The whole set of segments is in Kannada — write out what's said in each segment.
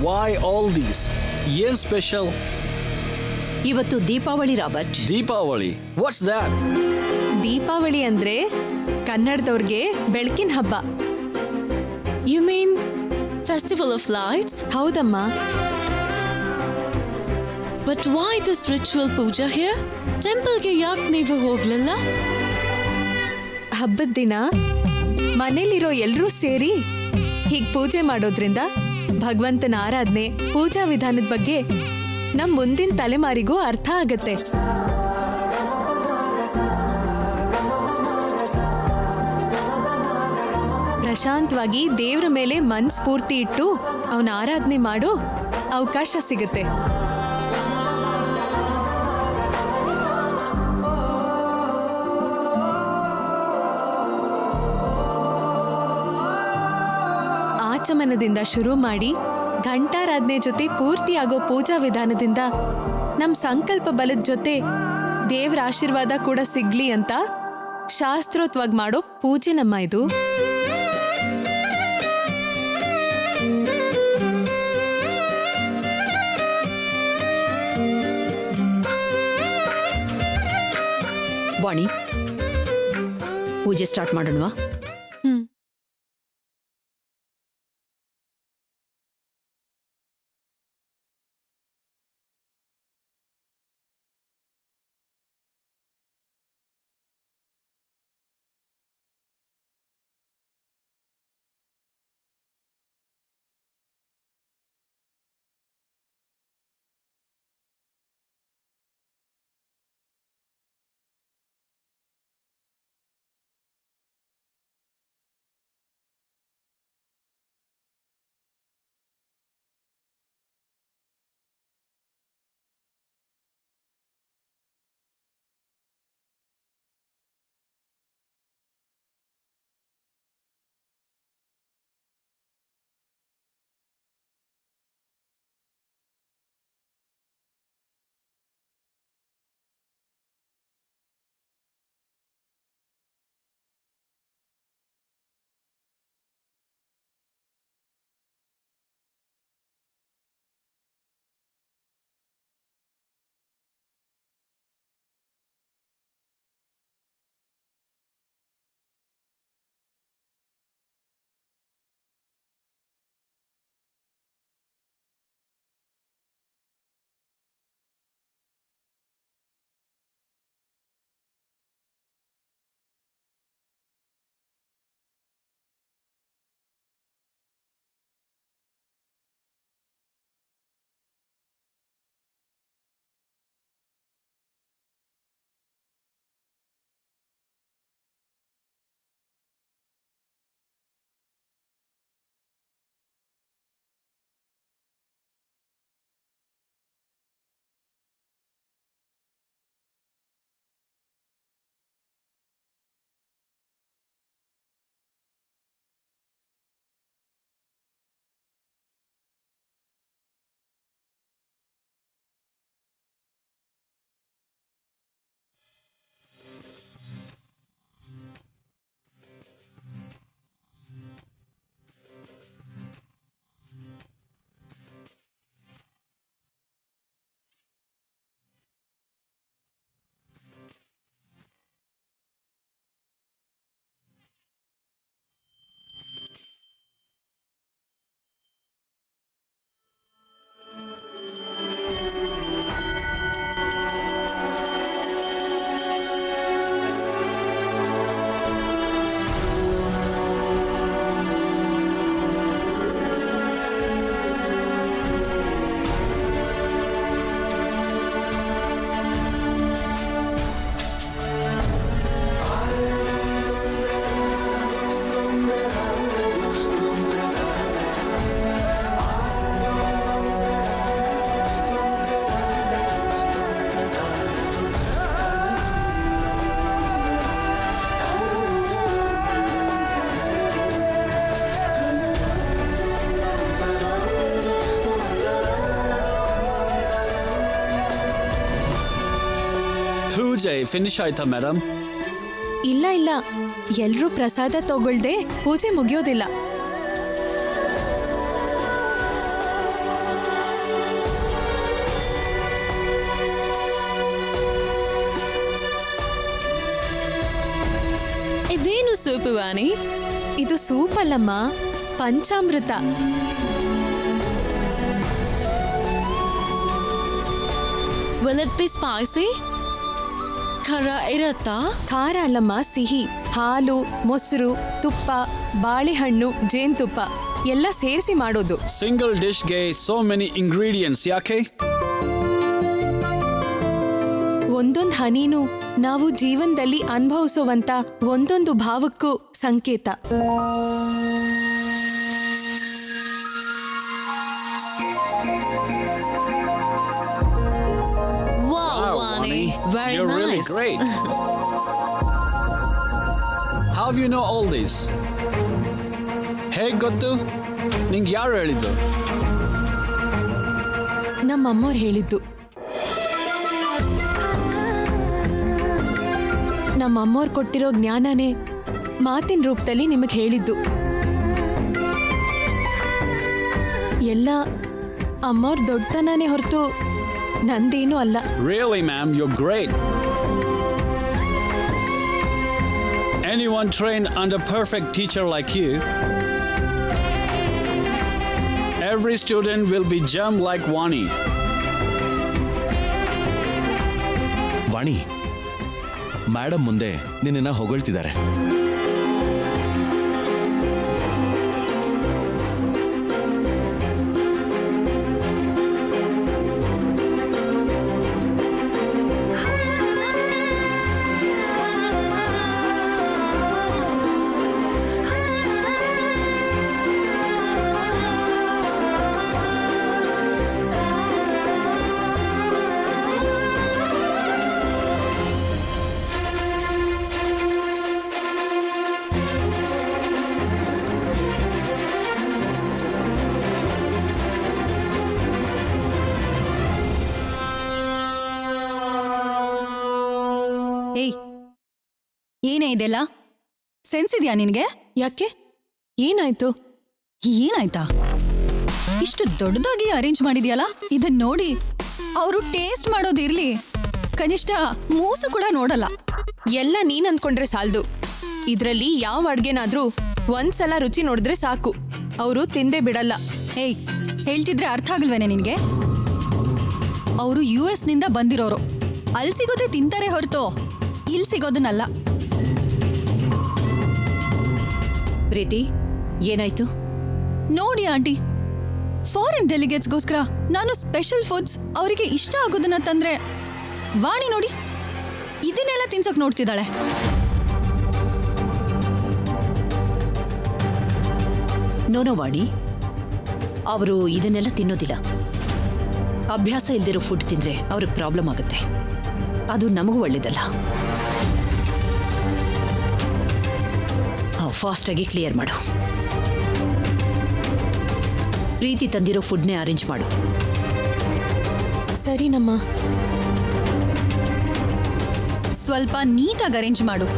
Why all these? ಏನ್ ಸ್ಪೆಷಲ್? ಇವತ್ತು Deepavali Robert. Deepavali? What's that? Deepavali ಅಂದ್ರೆ ಕನ್ನಡದವ್ರಿಗೆ ಬೆಳಕಿನ ಹಬ್ಬ. You mean festival of lights? ಹೌದಮ್ಮ. But why this ritual puja here? Temple ಗೆ ಯಾಕೆ ನೀವು ಹೋಗ್ಲಿಲ್ಲ? ಹಬ್ಬದ ದಿನ ಮನೇಲಿರೋ ಎಲ್ರೂ ಸೇರಿ ಹೀಗ್ ಪೂಜೆ ಮಾಡೋದ್ರಿಂದ ಭಗವಂತನ ಆರಾಧನೆ, ಪೂಜಾ ವಿಧಾನದ ಬಗ್ಗೆ ನಮ್ ಮುಂದಿನ ತಲೆಮಾರಿಗೂ ಅರ್ಥ ಆಗತ್ತೆ. ಪ್ರಶಾಂತವಾಗಿ ದೇವ್ರ ಮೇಲೆ ಮನಸ್ಫೂರ್ತಿ ಇಟ್ಟು ಅವನ ಆರಾಧನೆ ಮಾಡೋ ಅವಕಾಶ ಸಿಗುತ್ತೆ. ಆಚಮನದಿಂದ ಶುರು ಮಾಡಿ ಘಂಟಾರಾಧನೆ ಜೊತೆ ಪೂರ್ತಿಯಾಗೋ ಪೂಜಾ ವಿಧಾನದಿಂದ ನಮ್ ಸಂಕಲ್ಪ ಬಲದ ಜೊತೆ ದೇವ್ರ ಆಶೀರ್ವಾದ ಕೂಡ ಸಿಗ್ಲಿ ಅಂತ ಶಾಸ್ತ್ರೋತ್ವಾಗಿ ಮಾಡೋ ಪೂಜೆ ನಮ್ಮ ಇದು. ವಾಣಿ, ಪೂಜೆ ಸ್ಟಾರ್ಟ್ ಮಾಡೋಣವಾ? ಪೂಜೆ ಫಿನಿಶ್ ಆಯ್ತಾ ಮೇಡಮ್? ಇಲ್ಲ ಇಲ್ಲ, ಎಲ್ರೂ ಪ್ರಸಾದ ತಗೊಳ್ದೆ ಪೂಜೆ ಮುಗಿಯೋದಿಲ್ಲ. ಸೂಪ್ ವಾಣಿ? ಇದು ಸೂಪ್ ಅಲ್ಲಮ್ಮ, ಪಂಚಾಮೃತ. Will it be spicy? ಖರ ಇರತ್ತಾ? ಖಾರ ಅಲ್ಲಮ್ಮ, ಸಿಹಿ. ಹಾಲು, ಮೊಸರು, ತುಪ್ಪ, ಬಾಳೆಹಣ್ಣು, ಜೇನುತುಪ್ಪ ಎಲ್ಲ ಸೇರಿಸಿ ಮಾಡೋದು. Single dish ಗೆ so many ingredients ಯಾಕೆ? ಒಂದೊಂದು ಹನಿನೂ ನಾವು ಜೀವನದಲ್ಲಿ ಅನುಭವಿಸುವಂತ ಒಂದೊಂದು ಭಾವಕ್ಕೂ ಸಂಕೇತ. Wow, Wani. Very You're nice. really great. How you know all this? ಹೇಗ್ ಗೊತ್ತು? ನಿಂಗೆ ಯಾರು ಹೇಳಿದ್ದು? ನಮ್ಮಮ್ಮವ್ರು ಹೇಳಿದ್ದು. ನಮ್ಮಮ್ಮವ್ರು ಕೊಟ್ಟಿರೋ ಜ್ಞಾನನೇ ಮಾತಿನ ರೂಪದಲ್ಲಿ ನಿಮಗೆ ಹೇಳಿದ್ದು. ಎಲ್ಲ ಅಮ್ಮವ್ರ ದೊಡ್ಡತನನೇ ಹೊರತು ನಂದೇನೂ ಅಲ್ಲ. Really, ma'am, you're great. Anyone trained under perfect teacher like you, every student will be jump like Wani. Vani, madam ಮುಂದೆ ನಿನ್ನನ್ನು ಹೊಗಳ್ತಿದ್ದಾರೆ. ಏಯ್, ಏನೇ ಇದೆಲ್ಲ? ಸೆನ್ಸ್ ಇದೆಯಾ ನಿನಗೆ? ಯಾಕೆ? ಏನಾಯ್ತು? ಏನಾಯ್ತಾ? ಇಷ್ಟು ದೊಡ್ಡದಾಗಿ ಅರೇಂಜ್ ಮಾಡಿದ್ಯಲ್ಲ, ಇದನ್ನ ನೋಡಿ ಅವರು ಟೇಸ್ಟ್ ಮಾಡೋದಿರ್ಲಿ, ಕನಿಷ್ಠ ಮೂಸು ಕೂಡ ನೋಡಲ್ಲ. ಎಲ್ಲ ನೀನ್ ಅಂದ್ಕೊಂಡ್ರೆ ಸಾಲ್ದು. ಇದ್ರಲ್ಲಿ ಯಾವ ಅಡ್ಗೆನಾದ್ರೂ ಒಂದ್ಸಲ ರುಚಿ ನೋಡಿದ್ರೆ ಸಾಕು, ಅವರು ತಿಂದೇ ಬಿಡಲ್ಲ. ಏಯ್, ಹೇಳ್ತಿದ್ರೆ ಅರ್ಥ ಆಗಲ್ವೇನೆ ನಿನ್ಗೆ? ಅವರು US ನಿಂದ ಬಂದಿರೋರು. ಅಲ್ಲಿ ಸಿಗೋದೇ ತಿಂತಾರೆ ಹೊರತು ಇಲ್ಲಿ ಸಿಗೋದನ್ನಲ್ಲ. ಪ್ರೀತಿ, ಏನಾಯ್ತು? ನೋಡಿ ಆಂಟಿ, ಫಾರಿನ್ ಡೆಲಿಗೇಟ್ಸ್ಗೋಸ್ಕರ ನಾನು ಸ್ಪೆಷಲ್ ಫುಡ್ಸ್ ಅವರಿಗೆ ಇಷ್ಟ ಆಗೋದನ್ನ ತಂದ್ರೆ, ವಾಣಿ ನೋಡಿ ಇದನ್ನೆಲ್ಲ ತಿನ್ಸೋಕ್ ನೋಡ್ತಿದ್ದಾಳೆ. ನೋನೋ ವಾಣಿ, ಅವರು ಇದನ್ನೆಲ್ಲ ತಿನ್ನೋದಿಲ್ಲ. ಅಭ್ಯಾಸ ಇಲ್ದಿರೋ ಫುಡ್ ತಿಂದ್ರೆ ಅವ್ರಿಗೆ ಪ್ರಾಬ್ಲಮ್ ಆಗುತ್ತೆ. ಅದು ನಮಗೂ ಒಳ್ಳೇದಲ್ಲ. ಫಾಸ್ಟಾಗಿ ಕ್ಲಿಯರ್ ಮಾಡು. ಪ್ರೀತಿ ತಂದಿರೋ ಫುಡ್ನೇ ಅರೇಂಜ್ ಮಾಡು. ಸರಿನಮ್ಮ. ಸ್ವಲ್ಪ ನೀಟಾಗಿ ಅರೇಂಜ್ ಮಾಡು.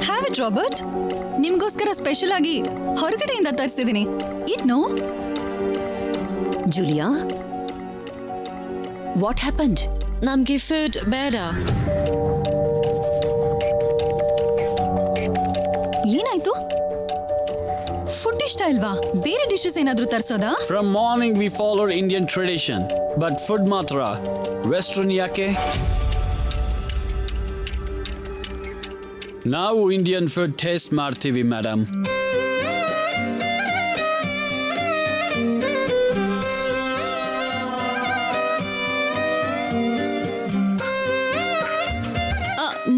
ಹ್ಯಾವ್ ಇಟ್ ರಾಬರ್ಟ್, ನಿಮ್ಗೋಸ್ಕರ ಸ್ಪೆಷಲ್ ಆಗಿ ಹೊರಗಡೆಯಿಂದ ತರಿಸಿದ್ದೀನಿ. ಇಟ್ನೋ? Julia, what happened? ನಮ್ಗೆ ಫುಡ್ ಬೇಡ. ಏನಾಯ್ತು? ಫುಡ್ ಇಷ್ಟ ಇಲ್ವಾ? ಬೇರೆ ಡಿಶಸ್ ಏನಾದ್ರೂ ತರಿಸೋದಾ? From morning we followed Indian tradition, but food matra Western ಯಾಕೆ? ನಾವು ಇಂಡಿಯನ್ ಫುಡ್ ಟೇಸ್ಟ್ ಮಾಡ್ತೀವಿ madam.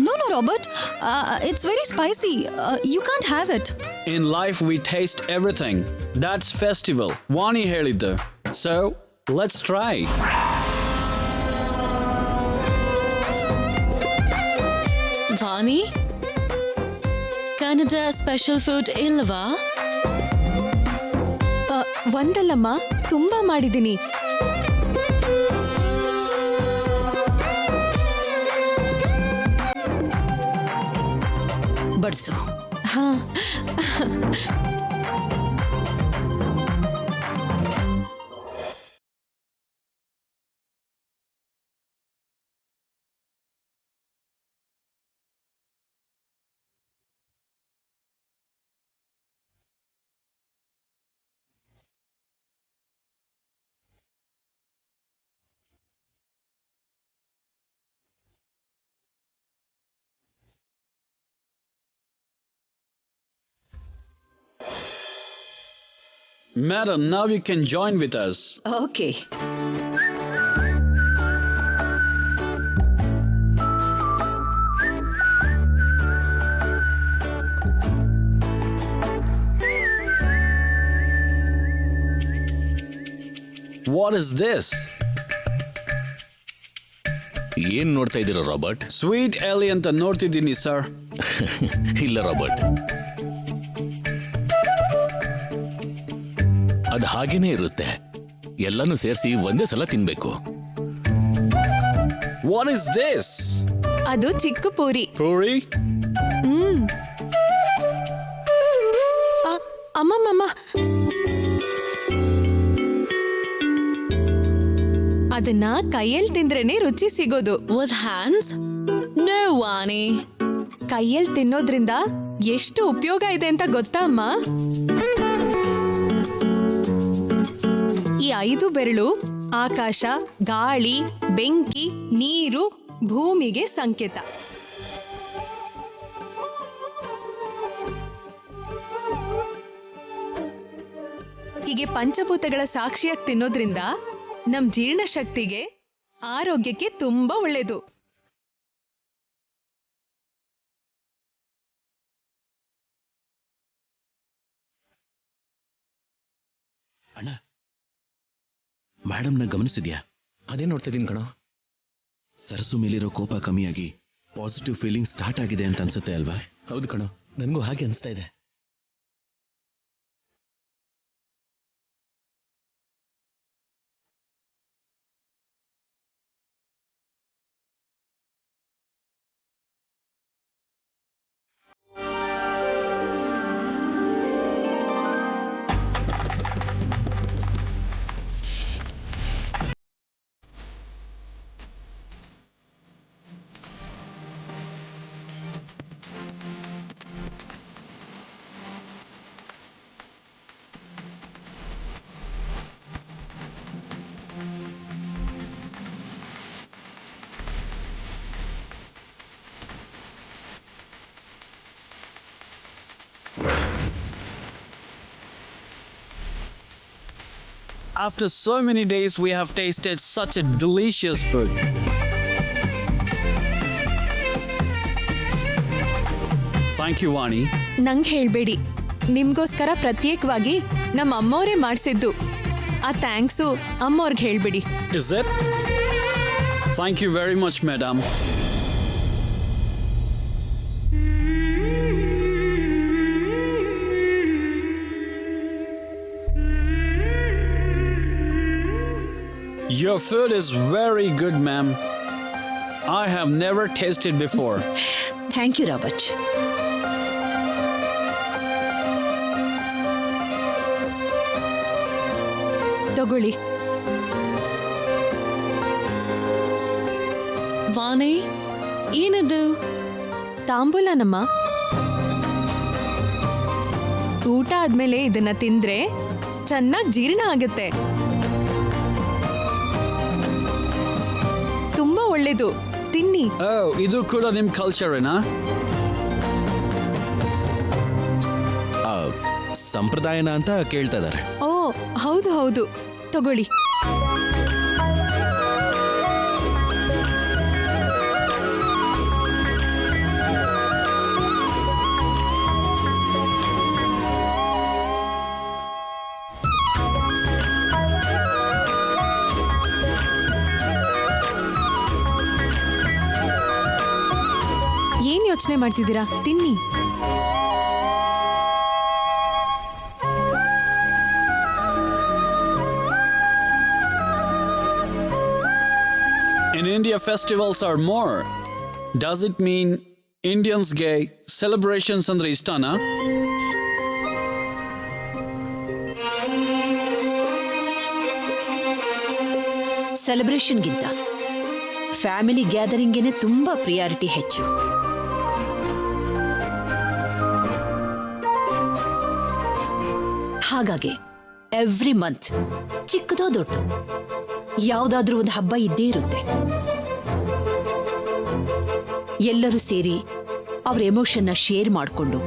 No Robert. It's very spicy. You can't have it. In life we taste everything. That's festival. Vani ಹೇಳಿದ್ದು. So, let's try. Vani? Canada special food ಇಲ್ವಾ? ಒಂದಲ್ಲಮ್ಮ, ತುಂಬಾ ಮಾಡಿದ್ದೀನಿ. ಬಡ್ಸು. ಹಾ. Madam, now you can join with us. Okay. What is this? ಏನ್ ನೋಡ್ತಾ ಇದ್ದೀರಾ ರಾಬರ್ಟ್? Sweet Ellie ಅಂತ ನೋಡ್ತಿದ್ದೀನಿ ಸರ್. ಇಲ್ಲ ರಾಬರ್ಟ್, ಅದು ಹಾಗೇನೆ ಇರುತ್ತೆ. ಎಲ್ಲಾನು ಸೇರಿಸಿ ಒಂದೇ ಸಲ ತಿನ್ಬೇಕು. What is this? ಅದು ಚಿಕ್ಕ ಪೂರಿ. Puri? ಅಮ್ಮಮ್ಮಮ್ಮ, ಅದನ್ನ ಕೈಯಲ್ಲಿ ತಿಂದ್ರೇನೆ ರುಚಿ ಸಿಗೋದು. With hands? No, Vani. ಕೈಯಲ್ಲಿ ತಿನ್ನೋದ್ರಿಂದ ಎಷ್ಟು ಉಪಯೋಗ ಇದೆ ಅಂತ ಗೊತ್ತಾ ಅಮ್ಮ? ಈ 5 ಬೆರಳು ಆಕಾಶ, ಗಾಳಿ, ಬೆಂಕಿ, ನೀರು, ಭೂಮಿಗೆ ಸಂಕೇತ. ಹೀಗೆ ಪಂಚಭೂತಗಳ ಸಾಕ್ಷಿಯಾಗಿ ತಿನ್ನೋದ್ರಿಂದ ನಮ್ ಜೀರ್ಣಶಕ್ತಿಗೆ, ಆರೋಗ್ಯಕ್ಕೆ ತುಂಬಾ ಒಳ್ಳೇದು. ಅಣ್ಣ, ಮೇಡಮ್ನ ಗಮನಿಸಿದ್ಯಾ? ಅದೇ ನೋಡ್ತಾ ಇದೀನಿ ಕಣೋ. ಸರಸು ಮೇಲಿರೋ ಕೋಪ ಕಮ್ಮಿಯಾಗಿ ಪಾಸಿಟಿವ್ ಫೀಲಿಂಗ್ ಸ್ಟಾರ್ಟ್ ಆಗಿದೆ ಅಂತ ಅನ್ಸುತ್ತೆ ಅಲ್ವಾ? ಹೌದು ಕಣೋ, ನನಗೂ ಹಾಗೆ ಅನಿಸ್ತಾ ಇದೆ. After so many days, we have tasted such a delicious food. Thank you, Vani. ನಂಗೆ ಹೇಳ್ಬೇಡಿ, ನಿಮ್ಗೋಸ್ಕರ ಪ್ರತ್ಯೇಕವಾಗಿ ನಮ್ಮ ಅಮ್ಮವರೇ ಮಾಡಿಸಿದ್ದು. ಆ ಥ್ಯಾಂಕ್ಸು ಅಮ್ಮವ್ರಿಗೆ ಹೇಳ್ಬೇಡಿ. Is it? Thank you very much, madam. Your food is very good, ma'am. I have never tasted before. Thank you Robert. ತಗೊಳ್ಳಿ. Vani, ಏನದು? ತಾಂಬೂಲನಮ್ಮ. ಊಟ ಆದ್ಮೇಲೆ ಇದನ್ನ ತಿಂದ್ರೆ ಚೆನ್ನಾಗಿ ಜೀರ್ಣ ಆಗುತ್ತೆ. ತುಂಬಾ ಒಳ್ಳೇದು, ತಿನ್ನಿ. Oh, ಇದು ಕೂಡ ನಿಮ್ ಕಲ್ಚರೇನಾ? ಸಂಪ್ರದಾಯನ ಅಂತ ಕೇಳ್ತಾ ಇದ್ದಾರೆ. ಓ ಹೌದು ಹೌದು, ತಗೊಳ್ಳಿ. ಯೋಚನೆ ಮಾಡ್ತಿದ್ದೀರಾ? ತಿನ್ನಿ. In India, festivals are more. Does it mean Indians gay celebrations andre ishtana? ಸೆಲೆಬ್ರೇಷನ್ಗಿಂತ ಫ್ಯಾಮಿಲಿ ಗ್ಯಾದರಿಂಗೇನೆ ತುಂಬಾ ಪ್ರಿಯಾರಿಟಿ ಹೆಚ್ಚು. ಹಾಗಾಗಿ ಎವ್ರಿ ಮಂತ್ ಚಿಕ್ಕದೋ ದೊಡ್ಡ ಯಾವುದಾದ್ರೂ ಒಂದು ಹಬ್ಬ ಇದ್ದೇ ಇರುತ್ತೆ. ಎಲ್ಲರೂ ಸೇರಿ ಅವ್ರ ಎಮೋಷನ್ನ ಶೇರ್ ಮಾಡಿಕೊಂಡು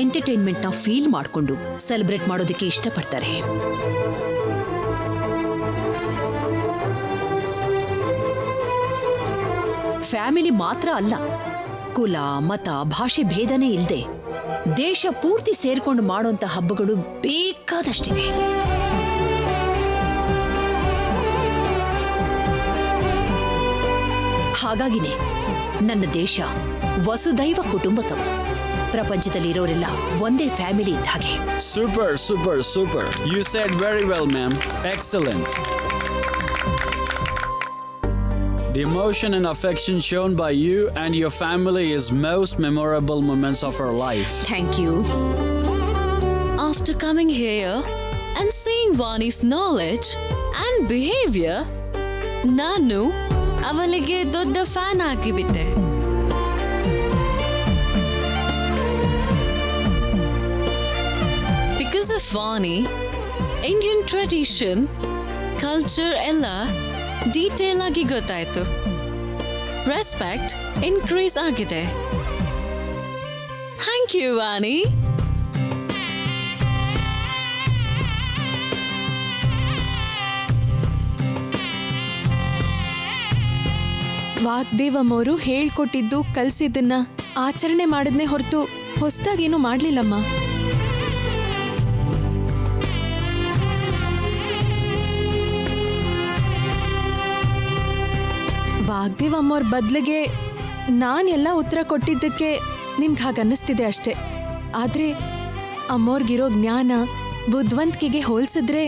ಎಂಟರ್ಟೈನ್ಮೆಂಟ್ನ ಫೀಲ್ ಮಾಡಿಕೊಂಡು ಸೆಲೆಬ್ರೇಟ್ ಮಾಡೋದಕ್ಕೆ ಇಷ್ಟಪಡ್ತಾರೆ. ಫ್ಯಾಮಿಲಿ ಮಾತ್ರ ಅಲ್ಲ, ಕುಲ ಮತ ಭಾಷೆ ಭೇದನೇ ಇಲ್ಲದೆ ದೇಶ ಪೂರ್ತಿ ಸೇರ್ಕೊಂಡು ಮಾಡೋಂಥ ಹಬ್ಬಗಳು ಬೇಕಾದಷ್ಟಿದೆ. ಹಾಗಾಗಿನೇ ನನ್ನ ದೇಶ ವಸುದೈವ ಕುಟುಂಬಕಂ. ಪ್ರಪಂಚದಲ್ಲಿರೋರೆಲ್ಲ ಒಂದೇ ಫ್ಯಾಮಿಲಿ ಇದ್ದ ಹಾಗೆ. Super, super, super. You said very well, ma'am. Excellent. The emotion and affection shown by you and your family is most memorable moments of our life. Thank you. After coming here and seeing Vani's knowledge and behavior, ನಾನು ಅವಳಿಗೆ ದೊಡ್ಡ ಫ್ಯಾನ್ ಆಗಿಬಿಟ್ಟೆ. Because of Vani, Indian tradition, culture ಎಲ್ಲ ಡೀಟೇಲ್ ಆಗಿ ಗೊತ್ತಾಯ್ತು. ರೆಸ್ಪೆಕ್ಟ್ ಇನ್ಕ್ರೀಸ್ ಆಗಿದೆ. Thank you Vani. ವಾಗ್ದೇವಮ್ಮವರು ಹೇಳ್ಕೊಟ್ಟಿದ್ದು ಕಲ್ಸಿದ್ದನ್ನ ಆಚರಣೆ ಮಾಡಿದ್ನೇ ಹೊರತು ಹೊಸದಾಗೇನು ಮಾಡ್ಲಿಲ್ಲಮ್ಮ. ವಾಗ್ದೇವಮ್ಮವ್ರ ಬದಲಿಗೆ ನಾನೆಲ್ಲ ಉತ್ತರ ಕೊಟ್ಟಿದ್ದಕ್ಕೆ ನಿಮ್ಗೆ ಹಾಗೆ ಅನ್ನಿಸ್ತಿದೆ ಅಷ್ಟೆ. ಆದ್ರೆ ಅಮ್ಮವ್ರಿಗಿರೋ ಜ್ಞಾನ ಬುದ್ಧಿವಂತಿಕೆಗೆ ಹೋಲಿಸಿದ್ರೆ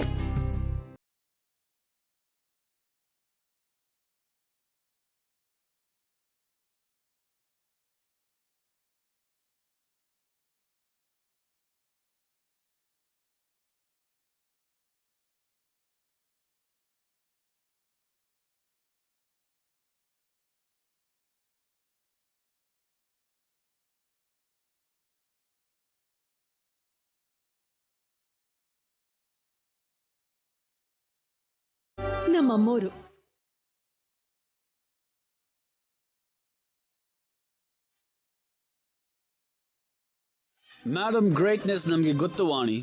ನಮ್ಮಮ್ಮೋರು Madam, greatness namge gottu Vani.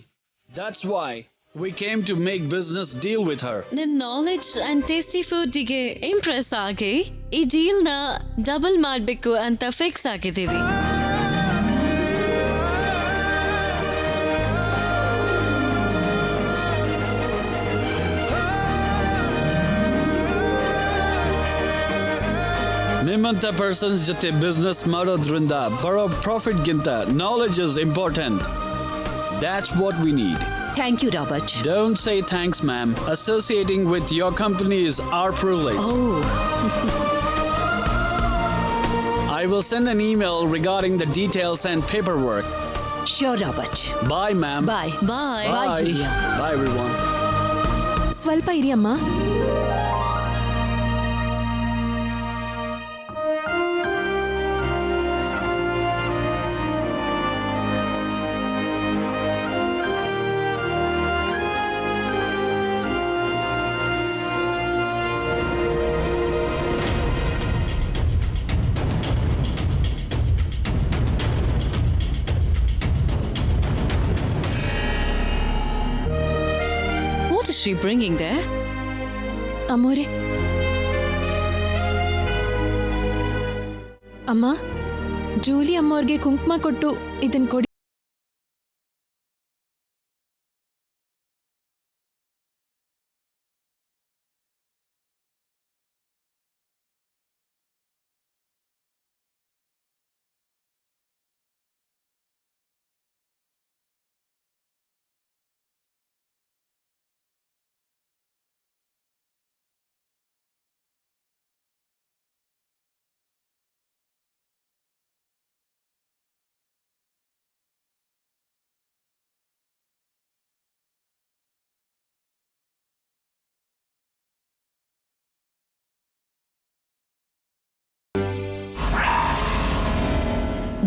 That's why we came to make business deal with her. ನನ್ನ ನಾಲೆಡ್ಜ್ ಅಂಡ್ ಟೇಸ್ಟಿ ಫುಡ್ಗೆ ಇಂಪ್ರೆಸ್ ಆಗಿ ಈ ಡೀಲ್ನ ಡಬಲ್ ಮಾಡಬೇಕು ಅಂತ ಫಿಕ್ಸ್ ಆಗಿದ್ದೀವಿ. ನಿಮ್ಮಂತ ಪರ್ಸನ್ಸ್ ಜೊತೆ ಬಿಸ್ನೆಸ್ ಮಾಡೋದ್ರಿಂದ ಬರೋ ಪ್ರಾಫಿಟ್ಗಿಂತ knowledge is important. That's what we need. Thank you Robert. Don't say thanks, ma'am. Associating with your company is our privilege. I will send an email regarding the details and paperwork. Sure Robert. Bye, ma'am. Bye. Bye. Bye, Julia. Bye, everyone. ಸ್ವಲ್ಪ ಇರಿ ಅಮ್ಮ. What is she bringing there? ಅಮ್ಮೋರೆ, ಅಮ್ಮ ಜೂಲಿ ಅಮ್ಮವ್ರಿಗೆ ಕುಂಕುಮ ಕೊಟ್ಟು ಇದನ್ ಕೊಡಿ.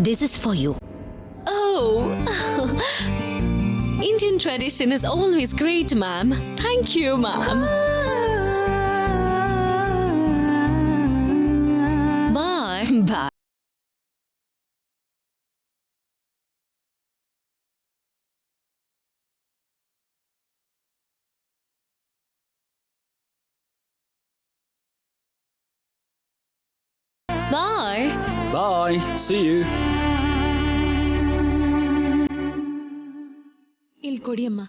This is for you. Oh, Indian tradition is always great, ma'am. Thank you, ma'am. Bye. ಬಾ. Bye. Bye. See you. ಇಲ್ಲಿ ಕೊಡಿ ಅಮ್ಮ.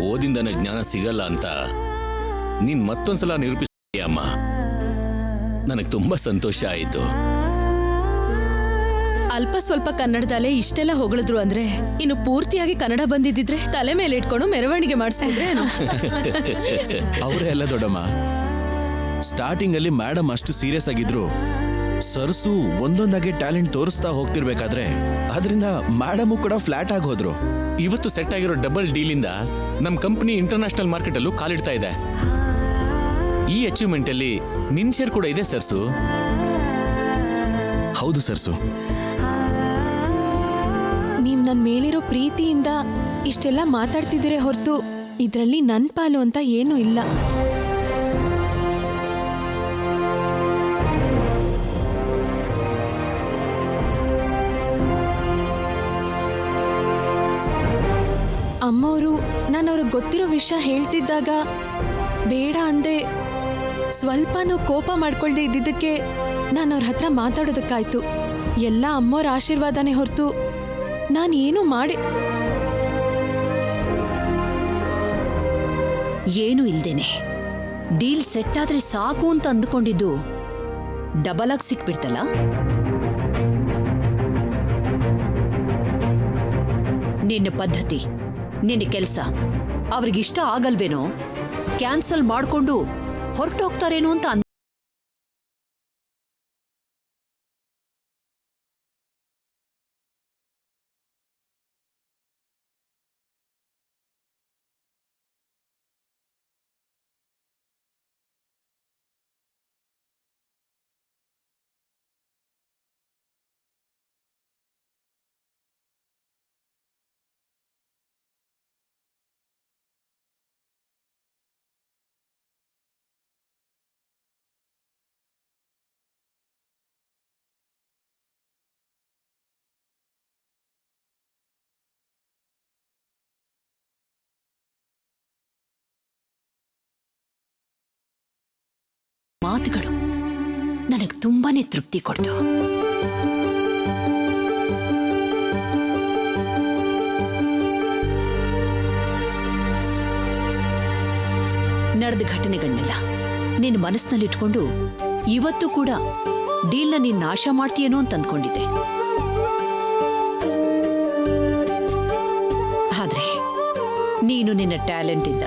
ಓದಿಂದನ ಜ್ಞಾನ ಸಿಗಲ್ಲ ಅಂತ ನೀನ್ ಮತ್ತೊಂದ್ಸಲ ನಿರೂಪಿಸ್ತೀಯ ಅಮ್ಮ. ನನಗೆ ತುಂಬಾ ಸಂತೋಷ ಆಯಿತು. ಅಲ್ಪ ಸ್ವಲ್ಪ ಕನ್ನಡದಲ್ಲೇ ಇಷ್ಟೆಲ್ಲ ಹೊಗಳಿದ್ರು ಅಂದ್ರೆ ಇನ್ನು ಪೂರ್ತಿಯಾಗಿ ಕನ್ನಡ ಬಂದಿದ್ದಿದ್ರೆ ತಲೆ ಮೇಲೆ ಇಟ್ಕೊಂಡು ಮೆರವಣಿಗೆ ಮಾಡಿಸ್ತಿದ್ರೆ ಅವರೇ ಎಲ್ಲ ದೊಡ್ಡಮ್ಮ. ಸ್ಟಾರ್ಟಿಂಗ್ ಅಲ್ಲಿ ಮೇಡಮ್ ಅಷ್ಟು ಸೀರಿಯಸ್ ಆಗಿದ್ರು. ಸರ್ಸು ಒಂದೊಂದಾಗೆ ಟ್ಯಾಲೆಂಟ್ ತೋರಿಸ್ತಾ ಹೋಗ್ತಿರ್ಬೇಕಾದ್ರೆ ಅದರಿಂದ ಮೇಡಮು ಕೂಡ ಫ್ಲಾಟ್ ಆಗಿ ಹೋದ್ರು. ಇವತ್ತು ಸೆಟ್ ಆಗಿರೋ ಡಬಲ್ ಡೀಲಿಂದ ನಮ್ ಕಂಪನಿ ಇಂಟರ್ನ್ಯಾಷನಲ್ ಮಾರ್ಕೆಟ್ ಅಲ್ಲೂ ಕಾಲಿಡ್ತಾ ಇದೆ. ಈ ಅಚೀವ್ಮೆಂಟ್ ಅಲ್ಲಿ ನಿನ್ ಶೇರ್ ಕೂಡ ಇದೆ ಸರ್ಸು. ಹೌದು ಸರ್ಸು. ನೀವ್ ನನ್ ಮೇಲಿರೋ ಪ್ರೀತಿಯಿಂದ ಇಷ್ಟೆಲ್ಲ ಮಾತಾಡ್ತಿದ್ದೀರೇ ಹೊರತು ಇದ್ರಲ್ಲಿ ನನ್ ಪಾಲು ಅಂತ ಏನೂ ಇಲ್ಲ. ಅಮ್ಮವರು ನಾನು ಅವ್ರಿಗೆ ಗೊತ್ತಿರೋ ವಿಷಯ ಹೇಳ್ತಿದ್ದಾಗ ಬೇಡ ಅಂದೆ ಸ್ವಲ್ಪನೂ ಕೋಪ ಮಾಡ್ಕೊಳ್ದೆ ಇದ್ದಿದ್ದಕ್ಕೆ ನಾನು ಅವ್ರ ಹತ್ರ ಮಾತಾಡೋದಕ್ಕಾಯ್ತು. ಎಲ್ಲ ಅಮ್ಮವ್ರ ಆಶೀರ್ವಾದನೇ ಹೊರತು ನಾನೇನು ಮಾಡಿ ಏನು ಇಲ್ದೇನೆ ಡೀಲ್ ಸೆಟ್ ಆದ್ರೆ ಸಾಕು ಅಂತ ಅಂದ್ಕೊಂಡಿದ್ದು ಡಬಲ್ ಆಗಿ ಸಿಕ್ಬಿಡ್ತಲ್ಲ. ನಿನ್ನ ಪದ್ಧತಿ, ನಿನ್ನ ಕೆಲಸ ಅವ್ರಿಗಿಷ್ಟ ಆಗಲ್ವೇನೋ, ಕ್ಯಾನ್ಸಲ್ ಮಾಡ್ಕೊಂಡು ಹೊರಟೋಗ್ತಾರೇನೋ ಅಂತ ಮಾತುಗಳು ನನಗೆ ತುಂಬಾನೇ ತೃಪ್ತಿ ಕೊಡ್ತು. ನಡೆದ ಘಟನೆಗಳನ್ನೆಲ್ಲ ನಿನ್ನ ಮನಸ್ಸಿನಲ್ಲಿಟ್ಕೊಂಡು ಇವತ್ತು ಕೂಡ ಡೀಲ್ನ ನೀನ್ ನಾಶ ಮಾಡ್ತೀಯೇನೋ ಅಂತ ಅಂದ್ಕೊಂಡಿದ್ದೆ. ಆದ್ರೆ ನೀನು ನಿನ್ನ ಟ್ಯಾಲೆಂಟ್ ಇಂದ